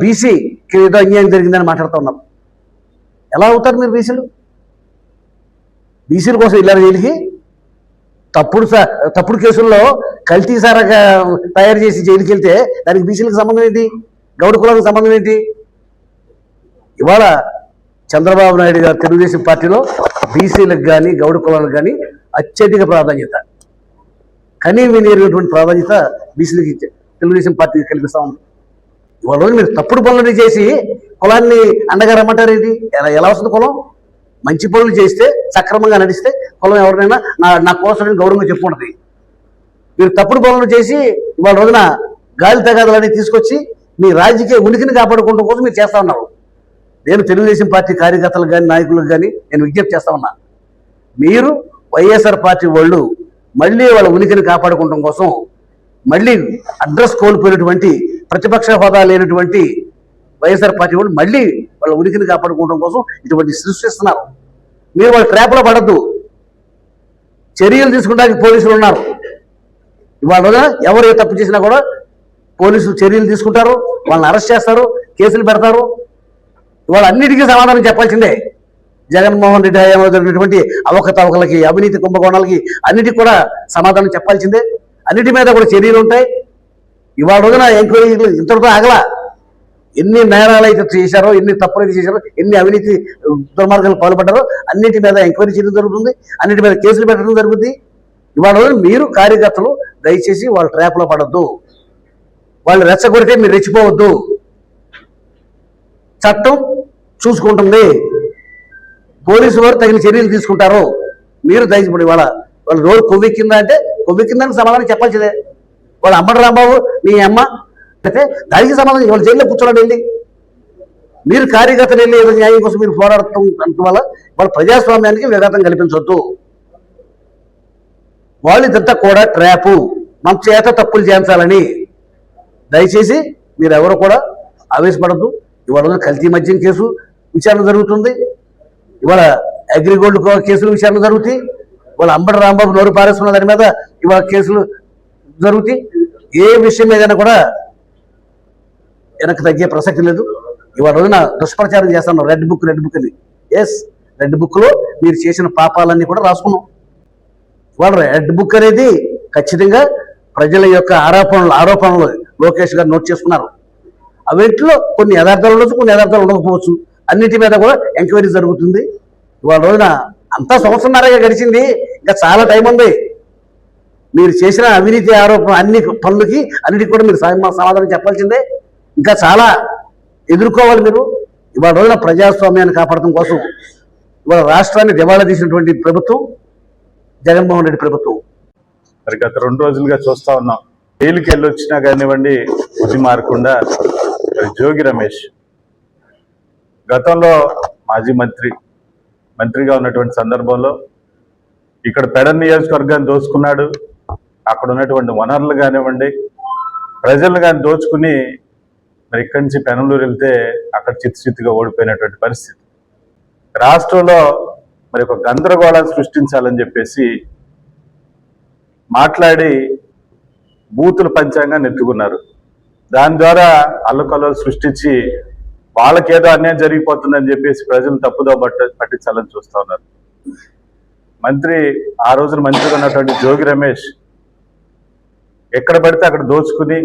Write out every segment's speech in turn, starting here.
బీసీకి ఏదో అన్యాయం జరిగిందని మాట్లాడుతూ ఉన్నారు. ఎలా అవుతారు మీరు బీసీల కోసం వెళ్ళారు జైలుకి? తప్పుడు కేసుల్లో కల్తీ సారాగా తయారు చేసి జైలుకి వెళ్తే దానికి బీసీలకు సంబంధం ఏంటి? గౌడ కులాలకు సంబంధం ఏంటి? ఇవాళ చంద్రబాబు నాయుడు గారు తెలుగుదేశం పార్టీలో బీసీలకు కానీ గౌడ కులాలకు కానీ అత్యధిక ప్రాధాన్యత, కనీవినటువంటి ప్రాధాన్యత బీసీలకి తెలుగుదేశం పార్టీకి కల్పిస్తూ ఉంది. ఇవాళ రోజు మీరు తప్పుడు పనులు చేసి కులాన్ని అండగా రమ్మంటారేంటి? ఎలా వస్తుంది కులం? మంచి పనులు చేస్తే, సక్రమంగా నడిస్తే కులం ఎవరినైనా నా కోసం గౌరవంగా చెప్పుకుంటుంది. మీరు తప్పుడు పనులు చేసి ఇవాళ రోజున గాలి తగాదాలని తీసుకొచ్చి మీ రాజకీయ ఉనికిని కాపాడుకోవడం కోసం మీరు చేస్తూ ఉన్నారు. నేను తెలుగుదేశం పార్టీ కార్యకర్తలకు కానీ నాయకులకు కానీ నేను విజ్ఞప్తి చేస్తా ఉన్నా, మీరు వైఎస్ఆర్ పార్టీ వాళ్ళు మళ్ళీ వాళ్ళ ఉనికిని కాపాడుకోవడం కోసం, మళ్ళీ అడ్రస్ కోల్పోయినటువంటి ప్రతిపక్ష హోదా లేనటువంటి వైఎస్ఆర్ పార్టీ వాళ్ళు మళ్ళీ వాళ్ళ ఉనికిని కాపాడుకోవడం కోసం ఇటువంటి సృష్టిస్తున్నారు. మీరు వాళ్ళ ట్రాప్లో పడద్దు. చర్యలు తీసుకుంటానికి పోలీసులు ఉన్నారు. ఇవాళ ఎవరు ఏ తప్పు చేసినా కూడా పోలీసులు చర్యలు తీసుకుంటారు, వాళ్ళని అరెస్ట్ చేస్తారు, కేసులు పెడతారు. ఇవాళ అన్నిటికీ సమాధానం చెప్పాల్సిందే. జగన్మోహన్ రెడ్డి హయాంలో జరిగినటువంటి అవకతవకలకి, అవినీతి కుంభకోణాలకి అన్నిటికీ కూడా సమాధానం చెప్పాల్సిందే. అన్నిటి మీద కూడా చర్యలు ఉంటాయి. ఇవాళ రోజున ఎంక్వైరీలు ఇంతటితో ఆగలా. ఎన్ని నేరాలు అయితే చేశారో, ఎన్ని తప్పులు అయితే చేశారో, ఎన్ని అవినీతి దుర్మార్గాలు పాల్పడ్డారో అన్నిటి మీద ఎంక్వైరీ చేయడం జరుగుతుంది, అన్నిటి మీద కేసులు పెట్టడం జరుగుతుంది. ఇవాళ రోజు మీరు కార్యకర్తలు దయచేసి వాళ్ళ ట్రాప్లో పడద్దు. వాళ్ళు రెచ్చగొడితే మీరు రెచ్చిపోవద్దు. చట్టం చూసుకుంటుంది, పోలీసు వారు తగిన చర్యలు తీసుకుంటారు. మీరు దయచేసి ఇవాళ వాళ్ళు రోజు కొవ్వెక్కిందా అంటే కొవ్వెక్కిందని సమాధానం చెప్పాల్సిందే. వాళ్ళు అమ్మడు రాంబాబు నీ అమ్మ అంటే దానికి సమాధానం వాళ్ళు జైల్లో కూర్చోండి. వెళ్ళి మీరు కార్యకర్తలు వెళ్ళి ఏదో న్యాయం కోసం మీరు పోరాడటం వల్ల వాళ్ళ ప్రజాస్వామ్యానికి విఘాతం కల్పించవద్దు. వాళ్ళు ఇదంతా కూడా ట్రాపు, మన చేత తప్పులు చేయించాలని. దయచేసి మీరు ఎవరు కూడా ఆవేశపడద్దు. ఇవాళ కల్తీ మద్యం కేసు విచారణ జరుగుతుంది, ఇవాళ అగ్రిగోల్డ్ కేసులు విచారణ జరుగుతాయి, ఇవాళ అంబటి రాంబాబు నోరు పారేసుకున్న దాని మీద ఇవాళ కేసులు జరుగుతాయి. ఏ విషయం ఏదైనా కూడా వెనక్కి తగ్గే ప్రసక్తి లేదు. ఇవాళ రోజున దుష్ప్రచారం చేస్తాను, రెడ్ బుక్ అని. ఎస్, రెడ్ బుక్లో మీరు చేసిన పాపాలన్నీ కూడా రాసుకున్నాం. ఇవాళ రెడ్ బుక్ అనేది ఖచ్చితంగా ప్రజల యొక్క ఆరోపణలు లోకేష్ గారు నోట్ చేసుకున్నారు. అవింట్లో కొన్ని యథార్థాలు ఉండొచ్చు, కొన్ని యథార్థాలు ఉండకపోవచ్చు. అన్నిటి మీద కూడా ఎంక్వైరీ జరుగుతుంది. ఇవాళ రోజున అంతా సంవత్సరంన్నరగా గడిచింది, ఇంకా చాలా టైం ఉంది. మీరు చేసిన అవినీతి ఆరోపణ అన్ని పనులకి అన్నిటికీ కూడా మీరు సమాధానం చెప్పాల్సిందే. ఇంకా చాలా ఎదుర్కోవాలి మీరు. ఇవాళ రోజున ప్రజాస్వామ్యాన్ని కాపాడటం కోసం ఇవాళ రాష్ట్రాన్ని దివాళా తీసినటువంటి ప్రభుత్వం జగన్మోహన్ రెడ్డి ప్రభుత్వం. మరి గత 2 రోజులుగా చూస్తా ఉన్నాం, జైలుకి వెళ్ళి వచ్చినా కానివ్వండి బుద్ధి మారకుండా జోగి రమేష్ గతంలో మాజీ మంత్రిగా ఉన్నటువంటి సందర్భంలో ఇక్కడ పెడన్ నియోజకవర్గాన్ని దోచుకున్నాడు. అక్కడ ఉన్నటువంటి వనరులు కానివ్వండి, ప్రజలను కానీ దోచుకుని మరి ఇక్కడి నుంచి పెనలూరు వెళ్తే అక్కడ చిత్తుగా ఓడిపోయినటువంటి పరిస్థితి. రాష్ట్రంలో మరి ఒక గందరగోళాన్ని సృష్టించాలని చెప్పేసి మాట్లాడి బూతుల పంచాంగాన్ని ఎత్తుకున్నారు. దాని ద్వారా అల్లకల్లోలు సృష్టించి వాళ్ళకేదో అన్యాయం జరిగిపోతుందని చెప్పేసి ప్రజలు తప్పుదో పట్టించాలని చూస్తూ ఉన్నారు. ఆ రోజున మంత్రిగా ఉన్నటువంటి జోగి రమేష్ ఎక్కడ పడితే అక్కడ దోచుకుని,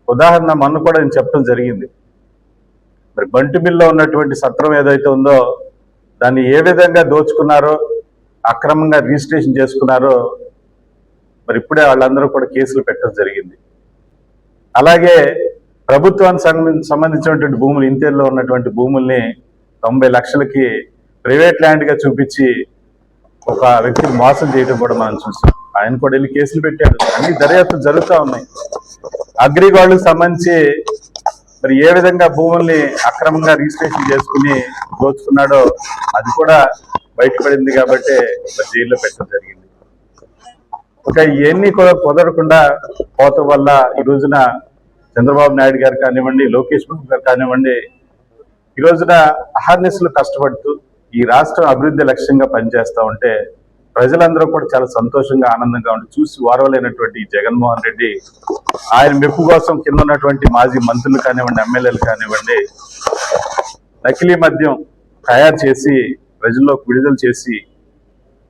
ఉదాహరణ మొన్న కూడా నేను చెప్పడం జరిగింది, మరి బంటిమిల్లో ఉన్నటువంటి సత్రం ఏదైతే ఉందో దాన్ని ఏ విధంగా దోచుకున్నారో, అక్రమంగా రిజిస్ట్రేషన్ చేసుకున్నారో మరి ఇప్పుడే వాళ్ళందరూ కూడా కేసులు పెట్టడం జరిగింది. అలాగే ప్రభుత్వానికి సంబంధించినటువంటి భూములు, ఇంతేరులో ఉన్నటువంటి భూముల్ని 90 లక్షలకి ప్రైవేట్ ల్యాండ్గా చూపించి ఒక వ్యక్తిని మోసం చేయడం కూడా మనం చూసాం. ఆయన కూడా వెళ్ళి కేసులు పెట్టాడు. అన్ని దర్యాప్తు జరుగుతూ ఉన్నాయి. అగ్రిగోల్డ్కి సంబంధించి మరి ఏ విధంగా భూముల్ని అక్రమంగా రిజిస్ట్రేషన్ చేసుకుని దోచుకున్నాడో అది కూడా బయటపడింది. కాబట్టి మరి జైల్లో పెట్టడం జరిగింది. ఒక ఇవన్నీ కూడా కుదరకుండా పోవటం వల్ల ఈ రోజున చంద్రబాబు నాయుడు గారు కానివ్వండి, లోకేష్ బాబు గారు కానివ్వండి, ఈ రోజున అహర్నిశలు కష్టపడుతూ ఈ రాష్ట్రం అభివృద్ధి లక్ష్యంగా పనిచేస్తూ ఉంటే ప్రజలందరూ కూడా చాలా సంతోషంగా, ఆనందంగా ఉండి చూసి వారవలేనటువంటి జగన్మోహన్ రెడ్డి ఆయన మెప్పు కోసం కింద ఉన్నటువంటి మాజీ మంత్రులు కానివ్వండి, ఎమ్మెల్యేలు కానివ్వండి, నకిలీ మద్యం తయారు చేసి ప్రజల్లోకి విడుదల చేసి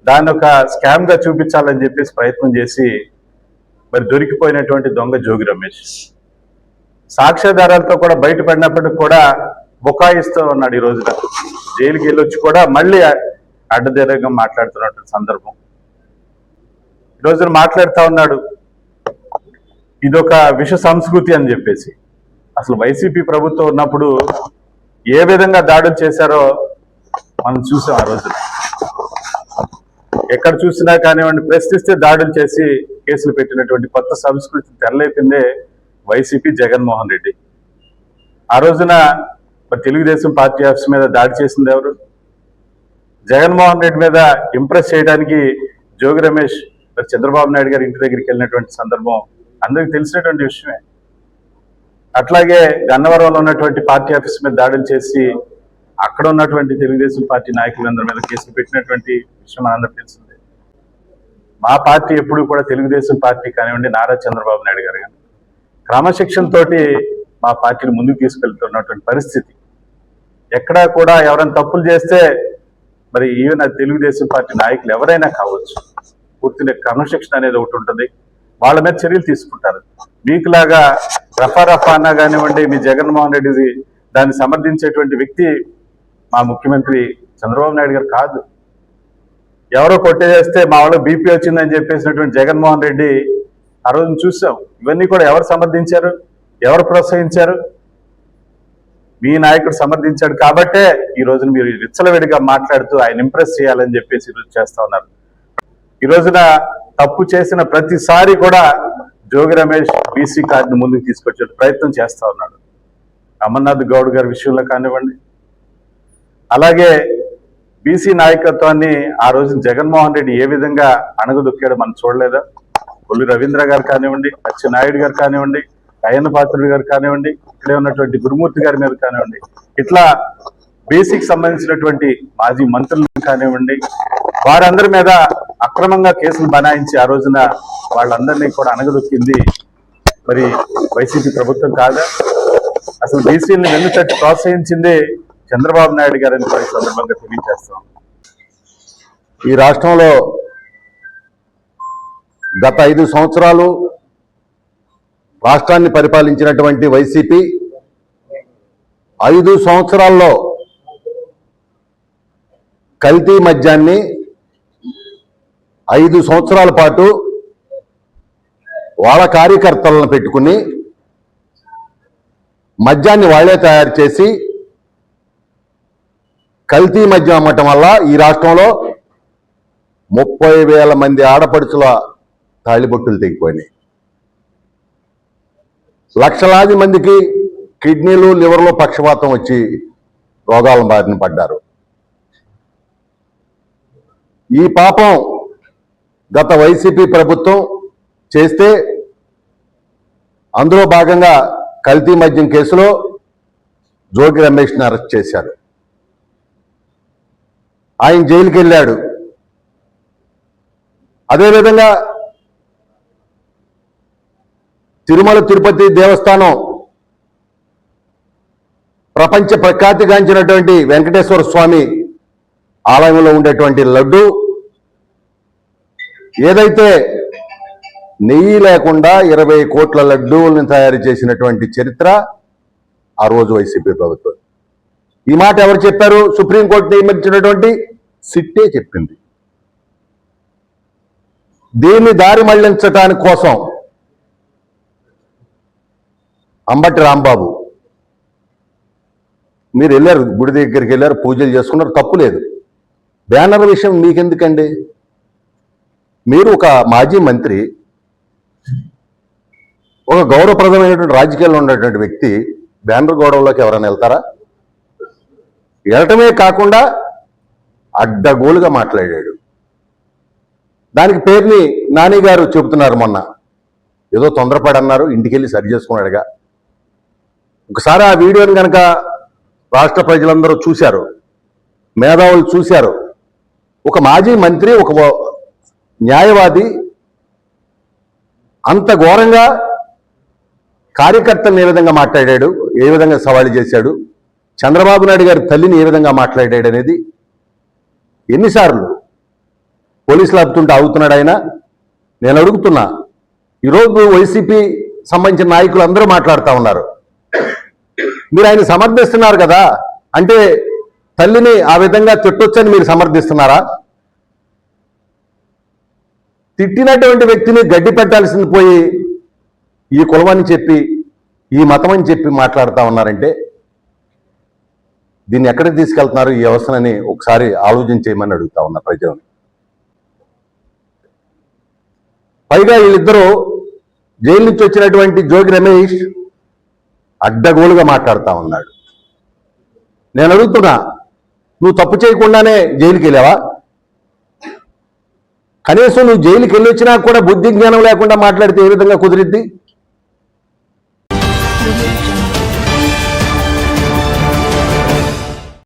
దాన్ని ఒక స్కామ్ గా చూపించాలని చెప్పేసి ప్రయత్నం చేసి మరి దొరికిపోయినటువంటి దొంగ జోగి రమేష్ సాక్ష్యాధారాలతో కూడా బయటపడినప్పటికి కూడా బుకాయిస్తూ ఉన్నాడు. ఈ రోజున జైలుకి వెళ్ళొచ్చి కూడా మళ్ళీ అడ్డదిడ్డంగా మాట్లాడుతున్నటువంటి సందర్భం. ఈ రోజున మాట్లాడుతూ ఉన్నాడు ఇదొక విష సంస్కృతి అని చెప్పేసి. అసలు వైసీపీ ప్రభుత్వం ఉన్నప్పుడు ఏ విధంగా దాడులు చేశారో మనం చూసాం. ఆ రోజున ఎక్కడ చూసినా కానివ్వండి, ప్రశ్నిస్తే దాడులు చేసి కేసులు పెట్టినటువంటి కొత్త సంస్కృతి తెరలేపిందే వైసీపీ, జగన్మోహన్ రెడ్డి. ఆ రోజున తెలుగుదేశం పార్టీ ఆఫీస్ మీద దాడి చేసింది ఎవరు? జగన్మోహన్ రెడ్డి మీద ఇంప్రెస్ చేయడానికి జోగి రమేష్ చంద్రబాబు నాయుడు గారి ఇంటి దగ్గరికి వెళ్ళినటువంటి సందర్భం అందరికి తెలిసినటువంటి విషయమే. అట్లాగే గన్నవరంలో ఉన్నటువంటి పార్టీ ఆఫీస్ మీద దాడులు చేసి అక్కడ ఉన్నటువంటి తెలుగుదేశం పార్టీ నాయకులందరి మీద కేసులు పెట్టినటువంటి విషయం అందరికి తెలిసిందే. మా పార్టీ ఎప్పుడు కూడా తెలుగుదేశం పార్టీ కానివ్వండి, నారా చంద్రబాబు నాయుడు గారు కానీ క్రమశిక్షణ తోటి మా పార్టీని ముందుకు తీసుకెళ్తున్నటువంటి పరిస్థితి. ఎక్కడా కూడా ఎవరైనా తప్పులు చేస్తే మరి ఈవెన్ తెలుగుదేశం పార్టీ నాయకులు ఎవరైనా కావచ్చు, పూర్తిగా క్రమశిక్షణ అనేది ఒకటి ఉంటుంది. వాళ్ళ మీద చర్యలు తీసుకుంటారు. మీకులాగా రఫా అన్నా కానివ్వండి, మీ జగన్మోహన్ రెడ్డి దాన్ని సమర్థించేటువంటి వ్యక్తి మా ముఖ్యమంత్రి చంద్రబాబు నాయుడు గారు కాదు. ఎవరో కొట్టేస్తే మా వాళ్ళకి బీపీ వచ్చిందని చెప్పేసినటువంటి జగన్మోహన్ రెడ్డి ఆ రోజు చూసాం. ఇవన్నీ కూడా ఎవరు సమర్థించారు, ఎవరు ప్రోత్సహించారు? మీ నాయకుడు సమర్థించాడు కాబట్టే ఈ రోజున మీరు విచ్చలవిడిగా మాట్లాడుతూ ఆయన ఇంప్రెస్ చేయాలని చెప్పేసి ఈరోజు చేస్తా ఉన్నారు. ఈ రోజున తప్పు చేసిన ప్రతిసారి కూడా జోగి రమేష్ బీసీ కార్డును ముందుకు తీసుకొచ్చే ప్రయత్నం చేస్తా ఉన్నాడు. అమర్నాథ్ గౌడ్ గారి విషయంలో కానివ్వండి, అలాగే బీసీ నాయకత్వాన్ని ఆ రోజు జగన్మోహన్ రెడ్డి ఏ విధంగా అణగదొక్కాడో మనం చూడలేదా? కొల్లు రవీంద్ర గారు కానివ్వండి, అచ్చెన్నాయుడు గారు కానివ్వండి, అయ్యన్న పాత్రుడు గారు కానివ్వండి, ఇక్కడే ఉన్నటువంటి గురుమూర్తి గారి మీద కానివ్వండి, ఇట్లా బీసీకి సంబంధించినటువంటి మాజీ మంత్రులు కానివ్వండి, వారందరి మీద అక్రమంగా కేసులు బనాయించి ఆ రోజున వాళ్ళందరినీ కూడా అణగదొక్కింది మరి వైసీపీ ప్రభుత్వం కాదా? అసలు బీసీని వెన్నుతట్టి ప్రోత్సహించింది చంద్రబాబు నాయుడు గారని ఈ సందర్భంగా తెలియజేస్తాం. ఈ రాష్ట్రంలో గత 5 సంవత్సరాలు రాష్ట్రాన్ని పరిపాలించినటువంటి వైసీపీ 5 సంవత్సరాల్లో కల్తీ మద్యాన్ని 5 సంవత్సరాల పాటు వాళ్ళ కార్యకర్తలను పెట్టుకుని మద్యాన్ని వాళ్లే తయారు చేసి కల్తీ మద్యం అమ్మటం వల్ల ఈ రాష్ట్రంలో 30,000 మంది ఆడపడుచుల తాళిబొట్టులు తెగిపోయినాయి. లక్షలాది మందికి కిడ్నీలు, లివర్లో పక్షపాతం వచ్చి రోగాల బారిన పడ్డారు. ఈ పాపం గత వైసీపీ ప్రభుత్వం చేస్తే అందులో భాగంగా కల్తీ మద్యం కేసులో జోగి రమేష్ని అరెస్ట్ చేశారు. ఆయన జైలుకి వెళ్ళాడు. అదేవిధంగా తిరుమల తిరుపతి దేవస్థానం ప్రపంచ ప్రఖ్యాతిగాంచినటువంటి వెంకటేశ్వర స్వామి ఆలయంలో ఉండేటువంటి లడ్డు ఏదైతే నెయ్యి లేకుండా 20 కోట్ల లడ్డూలను తయారు చేసినటువంటి చరిత్ర ఆ రోజు వైసీపీ ప్రభుత్వం. ఈ మాట ఎవరు చెప్పారు? సుప్రీంకోర్టు నియమించినటువంటి సిట్టే చెప్పింది. దీన్ని దారి మళ్లించడానికి కోసం అంబటి రాంబాబు మీరు వెళ్ళారు, గుడి దగ్గరికి వెళ్ళారు, పూజలు చేసుకున్నారు, తప్పు లేదు. బ్యానర్ విషయం మీకెందుకండి? మీరు ఒక మాజీ మంత్రి, ఒక గౌరవప్రదమైనటువంటి రాజకీయాల్లో ఉన్నటువంటి వ్యక్తి బ్యానర్ గొడవలోకి ఎవరైనా వెళ్తారా? వెళ్ళటమే కాకుండా అడ్డగోలుగా మాట్లాడాడు. దానికి పేరుని నాని గారు చెబుతున్నారు మొన్న. ఏదో తొందరపడి అన్నారు, ఇంటికి వెళ్ళి సరి చేసుకున్నాడుగా. ఒకసారి ఆ వీడియోని కనుక రాష్ట్ర ప్రజలందరూ చూశారు, మేధావులు చూశారు. ఒక మాజీ మంత్రి, ఒక న్యాయవాది అంత ఘోరంగా కార్యకర్తలను ఏ విధంగా మాట్లాడాడు, ఏ విధంగా సవాలు చేశాడు, చంద్రబాబు నాయుడు గారి తల్లిని ఏ విధంగా మాట్లాడాడు అనేది ఎన్నిసార్లు పోలీసులు ఆపుతుంటే ఆగుతున్నాడు ఆయన. నేను అడుగుతున్నా, ఈరోజు వైసీపీ సంబంధించిన నాయకులు అందరూ మాట్లాడుతూ ఉన్నారు. మీరు ఆయన సమర్థిస్తున్నారు కదా, అంటే తల్లిని ఆ విధంగా తిట్టొచ్చని మీరు సమర్థిస్తున్నారా? తిట్టినటువంటి వ్యక్తిని గడ్డి పెట్టాల్సింది పోయి ఈ కులమని చెప్పి, ఈ మతం అని చెప్పి మాట్లాడుతూ ఉన్నారంటే దీన్ని ఎక్కడికి తీసుకెళ్తున్నారు ఈ వ్యవస్థని ఒకసారి ఆలోచన చేయమని అడుగుతా ఉన్నా ప్రజలను. పైగా వీళ్ళిద్దరూ జైలు నుంచి వచ్చినటువంటి జోగి రమేష్ అడ్డగోలుగా మాట్లాడుతూ ఉన్నాడు. నేను అడుగుతున్నా, నువ్వు తప్పు చేయకుండానే జైలుకి వెళ్ళావా? కనీసం నువ్వు జైలుకి వెళ్ళి వచ్చినా కూడా బుద్ధి జ్ఞానం లేకుండా మాట్లాడితే ఏ విధంగా కుదిరిద్ది?